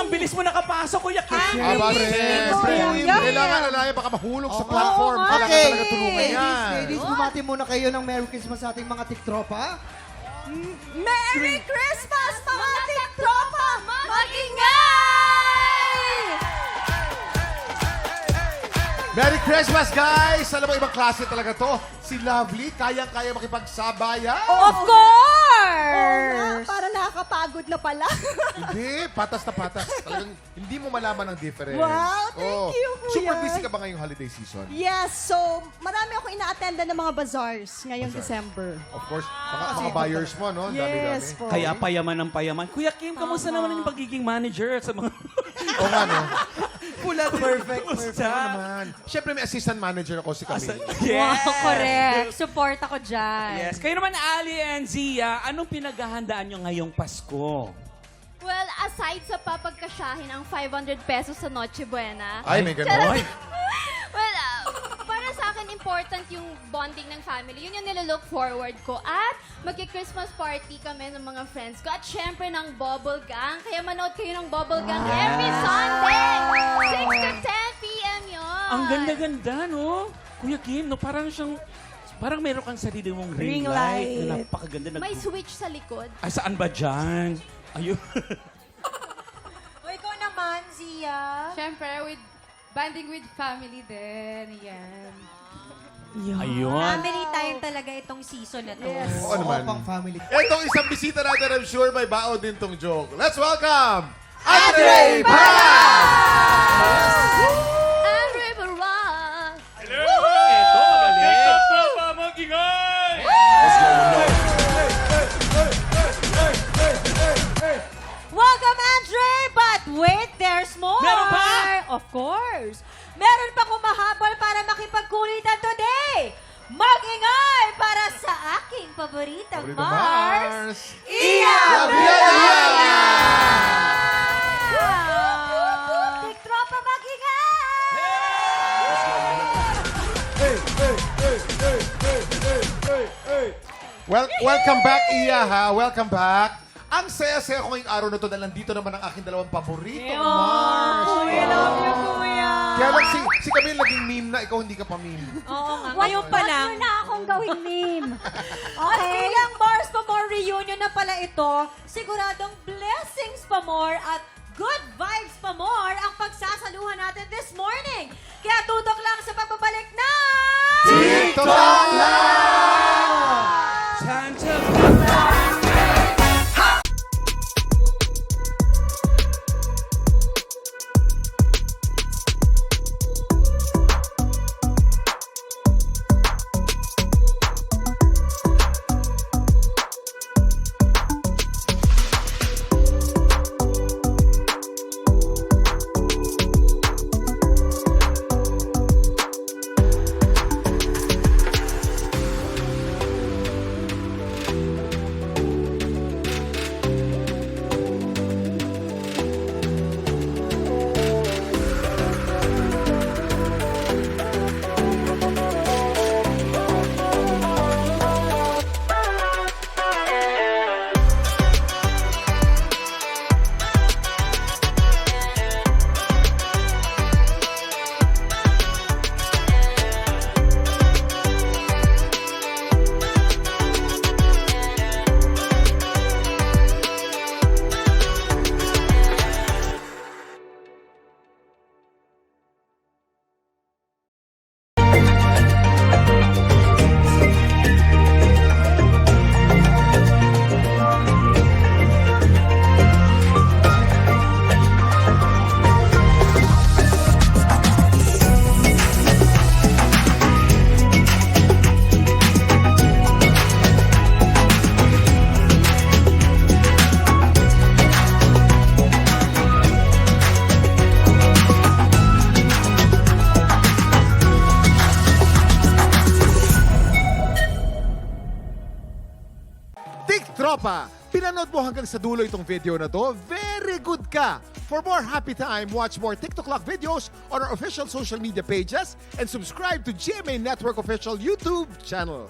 ang bilis mo nakapasok, Kuya Kim. Siyempre. Kailangan alaya, baka mahulog sa platform. Kailangan Okay. talaga tulungan yan. Ladies, bumati muna kayo ng Merry Christmas sa ating mga tiktropa. Merry Christmas, mga tiktropa! Mag-ingay! Merry Christmas, guys! Alam mo, ibang klase talaga to. Si Lovely, kayang-kaya makipagsabayan. Of course! Para nakakapagod na pala. Hindi, patas na patas. Talagang hindi mo malaman ang difference. Wow, thank you, Kuya. Super busy ka ba ngayong holiday season? Yes, so marami ako ina-attenda ng mga bazaars ngayong December. Of course, mga buyers mo, no? Ang dami-dami. Yes po. Kaya payaman ng payaman. Kuya Kim, kamusta naman yung pagiging manager sa mga... Oo nga, no? Perfect. Kamusta? Naman. Siyempre, may assistant manager ako si Camille. Wow, correct. Support ako dyan. Yes. Kayo naman, Ali and Zia, anong pinaghahandaan nyo ngayong Pasko? Well, aside sa papagkasyahin ang 500 pesos sa Noche Buena, Ay, may gano'n. well, para sa akin, important yung bonding ng family. Yun yung nilalook forward ko. At magki-Christmas party kami ng mga friends ko. At syempre ng Bubble Gang. Kaya manood kayo ng Bubble Gang every Sunday. 6 to 10 p.m. yun. Ang ganda-ganda, no? Kuya Kim, no? Parang meron kang sarili mong ring Ring light. light. Na napakaganda. May switch sa likod. Ay, saan ba dyan? Ayun. O, ikaw naman, Zia. Siyempre, banding with family din. Yan. Ayun. Family time talaga itong season na to. Oo naman. Pang family. Etong isang bisita natin, I'm sure may baon din tong joke. Let's welcome Andre Paz! Andre Barra. Ito, magaling. Welcome, Andre! But wait, there's more! Meron pa? Of course! Meron pa kumahabol para makipagkulitan today! Mag-ingay para sa aking paboritang Mars! Iya Gabriela! Tiktropa, mag-ingay! Welcome back, Iya, ha? Welcome back. Ang saya-saya ko ngayong araw na to dahil nandito naman ang aking dalawang paborito, Mars. Kuya, love you, kuya! Kaya lang si Camille naging meme na, ikaw hindi ka pa meme. Oo nga, ngayon pa lang. Huwag na akong gawing meme. At bilang Mars pa more reunion na pala ito, siguradong blessings pa more at good vibes pa more ang pagsasaluhan natin this morning. Kaya tutok lang sa pagbabalik na... TikTok lang! Santa Tropa, pinanood mo hanggang sa dulo itong video na to, very good ka! For more happy time, watch more TikTok Lock videos on our official social media pages and subscribe to GMA Network official YouTube channel.